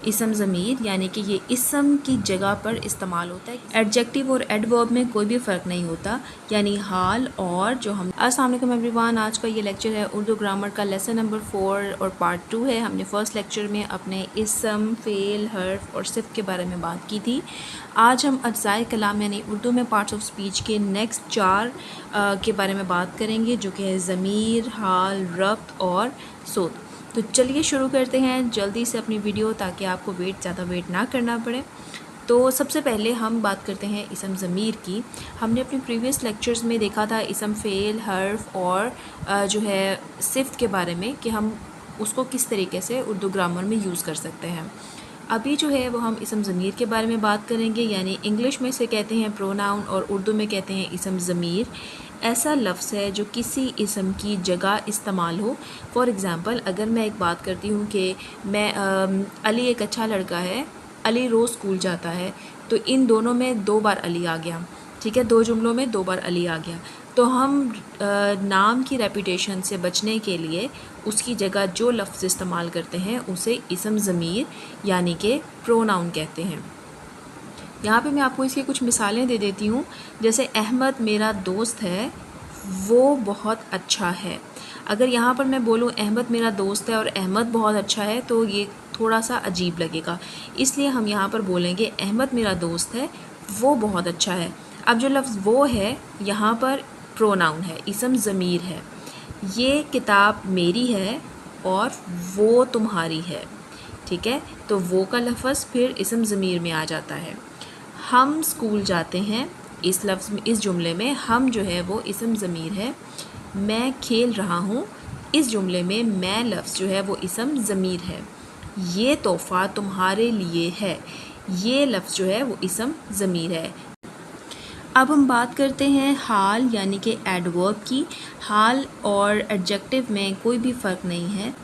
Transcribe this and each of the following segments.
इसम ज़मीर यानी कि ये इसम की जगह पर इस्तेमाल होता है। एडजेक्टिव और एडवर्ब में कोई भी फ़र्क नहीं होता, यानी हाल और जो हम। अस्सलाम वालेकुम एवरीवन, आज का ये लेक्चर है उर्दू ग्रामर का लेसन नंबर 4 और पार्ट 2 है। हमने फ़र्स्ट लेक्चर में अपने इसम, फ़ेल, हर्फ और सिफ़ के बारे में बात की थी। आज हम अज्ज़ाए कलाम यानी उर्दू में पार्ट्स ऑफ स्पीच के नेक्स्ट 4 के बारे में बात करेंगे, जो कि है ज़मीर, हाल, रब्त और सोत। तो चलिए शुरू करते हैं जल्दी से अपनी वीडियो, ताकि आपको ज़्यादा वेट ना करना पड़े। तो सबसे पहले हम बात करते हैं इसम ज़मीर की। हमने अपने प्रीवियस लेक्चर्स में देखा था इसम फ़ेल, हर्फ और जो है सिफ़ के बारे में, कि हम उसको किस तरीके से उर्दू ग्रामर में यूज़ कर सकते हैं। अभी जो है वो हम इसम ज़मीर के बारे में बात करेंगे, यानी इंग्लिश में इसे कहते हैं प्रोनाउन और उर्दू में कहते हैं इसम ज़मीर। ऐसा लफ्ज़ है जो किसी इसम की जगह इस्तेमाल हो। फॉर एग्ज़ाम्पल, अगर मैं एक बात करती हूँ कि मैं अली एक अच्छा लड़का है, अली रोज़ स्कूल जाता है, तो इन दोनों में 2 बार अली आ गया, ठीक है, 2 जुमलों में 2 बार अली आ गया। तो हम नाम की रेपुटेशन से बचने के लिए उसकी जगह जो लफ्ज़ इस्तेमाल करते हैं उसे इसम ज़मीर यानी कि प्रोनाउन कहते हैं। यहाँ पे मैं आपको इसकी कुछ मिसालें दे देती हूँ। जैसे अहमद मेरा दोस्त है, वो बहुत अच्छा है। अगर यहाँ पर मैं बोलूँ अहमद मेरा दोस्त है और अहमद बहुत अच्छा है, तो ये थोड़ा सा अजीब लगेगा, इसलिए हम यहाँ पर बोलेंगे अहमद मेरा दोस्त है, वो बहुत अच्छा है। अब जो लफ्ज़ वो है यहाँ पर प्रोनाउन है, इसम ज़मीर है। ये किताब मेरी है और वो तुम्हारी है, ठीक है, तो वो का लफ्ज़ फिर इसम ज़मीर में आ जाता है। हम स्कूल जाते हैं, इस लफ्ज़ में, इस जुमले में हम जो है वो इसम ज़मीर है। मैं खेल रहा हूँ, इस जुमले में मैं लफ्ज़ जो है वो इसम ज़मीर है। ये तोहफ़ा तुम्हारे लिए है, ये लफ्ज़ जो है वो इसम ज़मीर है। अब हम बात करते हैं हाल यानी कि एडवर्ब की। हाल और एडजेक्टिव में कोई भी फ़र्क नहीं है,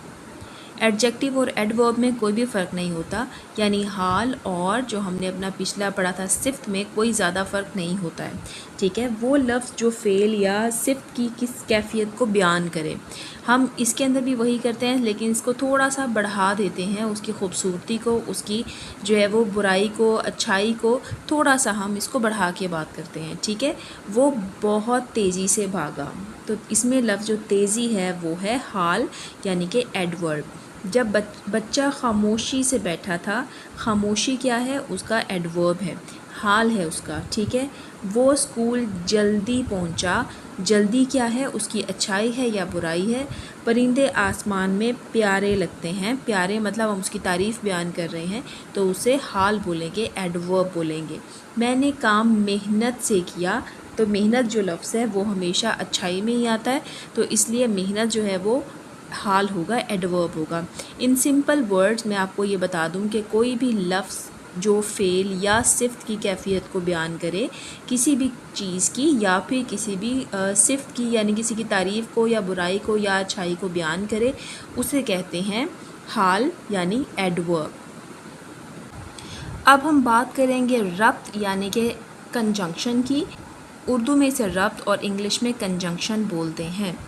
एडजेक्टिव और एडवर्ब में कोई भी फ़र्क नहीं होता, यानी हाल और जो हमने अपना पिछला पढ़ा था सिफ़्त में कोई ज़्यादा फ़र्क नहीं होता है, ठीक है। वो लफ्ज़ जो फ़ेल या सिफ़्त की किस कैफ़ियत को बयान करे, हम इसके अंदर भी वही करते हैं, लेकिन इसको थोड़ा सा बढ़ा देते हैं, उसकी खूबसूरती को, उसकी जो है वो बुराई को, अच्छाई को थोड़ा सा हम इसको बढ़ा के बात करते हैं, ठीक है। वो बहुत तेज़ी से भागा, तो इसमें लफ्ज़ जो तेज़ी है वो है हाल यानी कि एडवर्ब। जब बच्चा खामोशी से बैठा था, खामोशी क्या है, उसका एडवर्ब है, हाल है उसका, ठीक है। वो स्कूल जल्दी पहुंचा, जल्दी क्या है, उसकी अच्छाई है या बुराई है। परिंदे आसमान में प्यारे लगते हैं, प्यारे मतलब हम उसकी तारीफ़ बयान कर रहे हैं, तो उसे हाल बोलेंगे, एडवर्ब बोलेंगे। मैंने काम मेहनत से किया, तो मेहनत जो लफ्ज़ है वो हमेशा अच्छाई में ही आता है, तो इसलिए मेहनत जो है वो हाल होगा, एडवर्ब होगा। इन सिंपल वर्ड्स मैं आपको ये बता दूं कि कोई भी लफ्ज़ जो फ़ेल या सिफ़्त की कैफ़ियत को बयान करे, किसी भी चीज़ की या फिर किसी भी सिफ़्त की, यानी किसी की तारीफ़ को या बुराई को या अच्छाई को बयान करे, उसे कहते हैं हाल यानी एडवर्ब। अब हम बात करेंगे रब्त यानी कि कंजंक्शन की। उर्दू में इसे रब्त और इंग्लिश में कंजंक्शन बोलते हैं।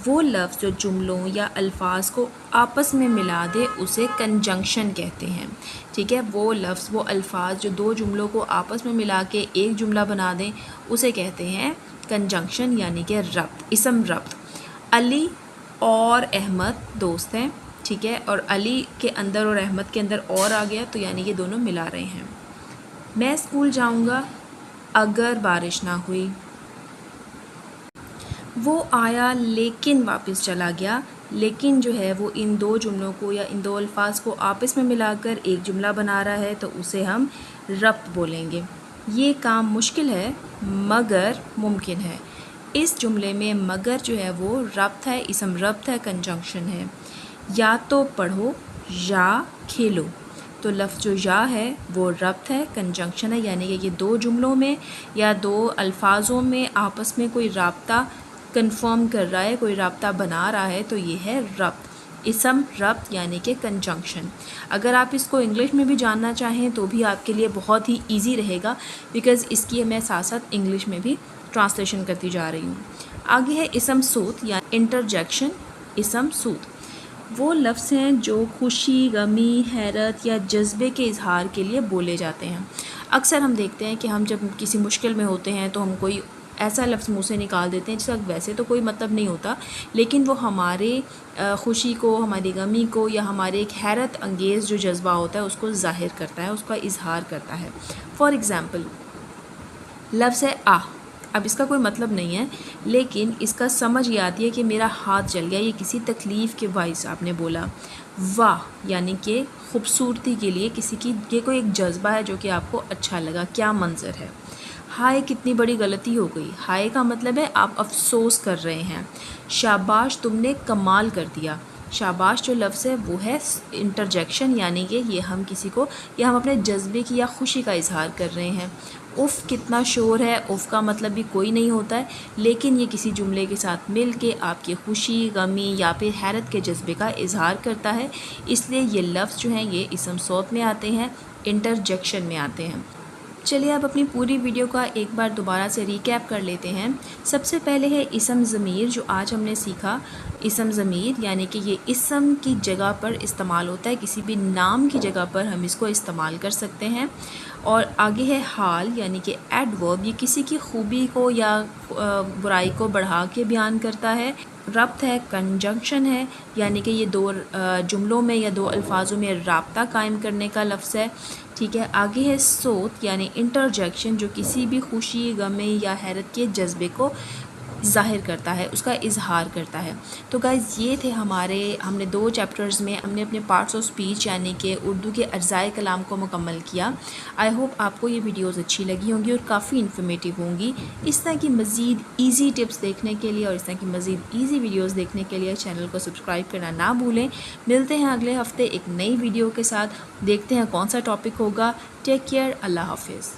वो लफ्ज़ जो जुमलों या अल्फाज को आपस में मिला दे उसे कंजंक्शन कहते हैं, ठीक है। वो लफ्ज़, वो अल्फाज जो 2 जुमलों को आपस में मिला के एक जुमला बना दें उसे कहते हैं कंजंक्शन यानी कि रब्त, इसम रब्त। अली और अहमद दोस्त हैं, ठीक है, और अली के अंदर और अहमद के अंदर और आ गया, तो यानी कि दोनों मिला रहे हैं। मैं स्कूल जाऊँगा अगर बारिश ना हुई। वो आया लेकिन वापस चला गया, लेकिन जो है वो इन 2 जुमलों को या इन 2 अल्फाज को आपस में मिलाकर एक जुमला बना रहा है, तो उसे हम रब्त बोलेंगे। ये काम मुश्किल है मगर मुमकिन है। इस जुमले में मगर जो है वो रब्त है, इसम रब्त है, कंजंक्शन है। या तो पढ़ो या खेलो, तो लफ्ज़ जो या है वो रब्त है, कंजंक्शन है, यानी कि ये 2 जुमलों में या 2 अल्फाजों में आपस में कोई राब्ता कंफर्म कर रहा है, कोई राब्ता बना रहा है, तो ये है रब्त, इसम रब्त यानी कि कंजंक्शन। अगर आप इसको इंग्लिश में भी जानना चाहें तो भी आपके लिए बहुत ही ईजी रहेगा, बिकॉज़ इसकी मैं साथ साथ इंग्लिश में भी ट्रांसलेशन करती जा रही हूँ। आगे है इसम सूत या इंटरजेक्शन, इसम सूत। वो लफ्ज़ हैं जो खुशी, गमी, हैरत या जज्बे के इजहार के लिए बोले जाते हैं। अक्सर हम देखते हैं कि हम जब किसी मुश्किल में होते हैं तो हम कोई ऐसा लफ्ज़ मुँह से निकाल देते हैं जिसका वैसे तो कोई मतलब नहीं होता, लेकिन वो हमारे खुशी को, हमारी गमी को या हमारे एक हैरत अंगेज़ जो जज्बा होता है उसको ज़ाहिर करता है, उसका इजहार करता है। फ़ॉर एग्ज़ाम्पल, लफ्ज़ है आह। अब इसका कोई मतलब नहीं है, लेकिन इसका समझ ये आती है कि मेरा हाथ जल गया, ये किसी तकलीफ़ के बाइस आपने बोला। वाह यानी कि खूबसूरती के लिए किसी की, ये कोई एक जज्बा है जो कि आपको अच्छा लगा, क्या मंज़र है। हाय कितनी बड़ी गलती हो गई, हाय का मतलब है आप अफसोस कर रहे हैं। शाबाश तुमने कमाल कर दिया। शाबाश जो लफ्ज़ है वो है इंटरजेक्शन, यानी कि ये हम किसी को, या हम अपने जज्बे की या खुशी का इजहार कर रहे हैं। उफ़ कितना शोर है, उफ़ का मतलब भी कोई नहीं होता है, लेकिन ये किसी जुमले के साथ मिल के आपकी खुशी, गमी या फिर हैरत के जज्बे का इजहार करता है। इसलिए ये लफ्ज़ जो हैं ये इसम सौत में आते हैं, इंटरजेक्शन में आते हैं। चलिए अब अपनी पूरी वीडियो का एक बार दोबारा से रिकैप कर लेते हैं। सबसे पहले है इसम ज़मीर, जो आज हमने सीखा। इसम ज़मीर यानी कि ये इसम की जगह पर इस्तेमाल होता है, किसी भी नाम की जगह पर हम इसको इस्तेमाल कर सकते हैं। और आगे है हाल यानी कि एडवर्ब, ये किसी की खूबी को या बुराई को बढ़ा के बयान करता है। रब्त है, कंजंक्शन है, यानी कि ये दो जुमलों में या दो अल्फाजों में राब्ता कायम करने का लफ्ज़ है। ठीक है, आगे है सोत यानी इंटरजेक्शन, जो किसी भी खुशी, गमे या हैरत के जज्बे को ज़ाहिर करता है, उसका इजहार करता है। तो गाइज़ ये थे हमने 2 चैप्टर्स में हमने अपने पार्ट्स ऑफ स्पीच यानी कि उर्दू के अज्ज़ाए कलाम को मुकम्मल किया। आई होप आपको ये वीडियोस अच्छी लगी होंगी और काफ़ी इन्फॉर्मेटिव होंगी। इस तरह की मज़ीद ईजी टिप्स देखने के लिए और इस तरह की मज़ीद ईजी वीडियोस देखने के लिए चैनल को सब्सक्राइब करना ना भूलें। मिलते हैं अगले हफ्ते एक नई वीडियो के साथ, देखते हैं कौन सा टॉपिक होगा। टेक केयर, अल्लाह हाफिज़।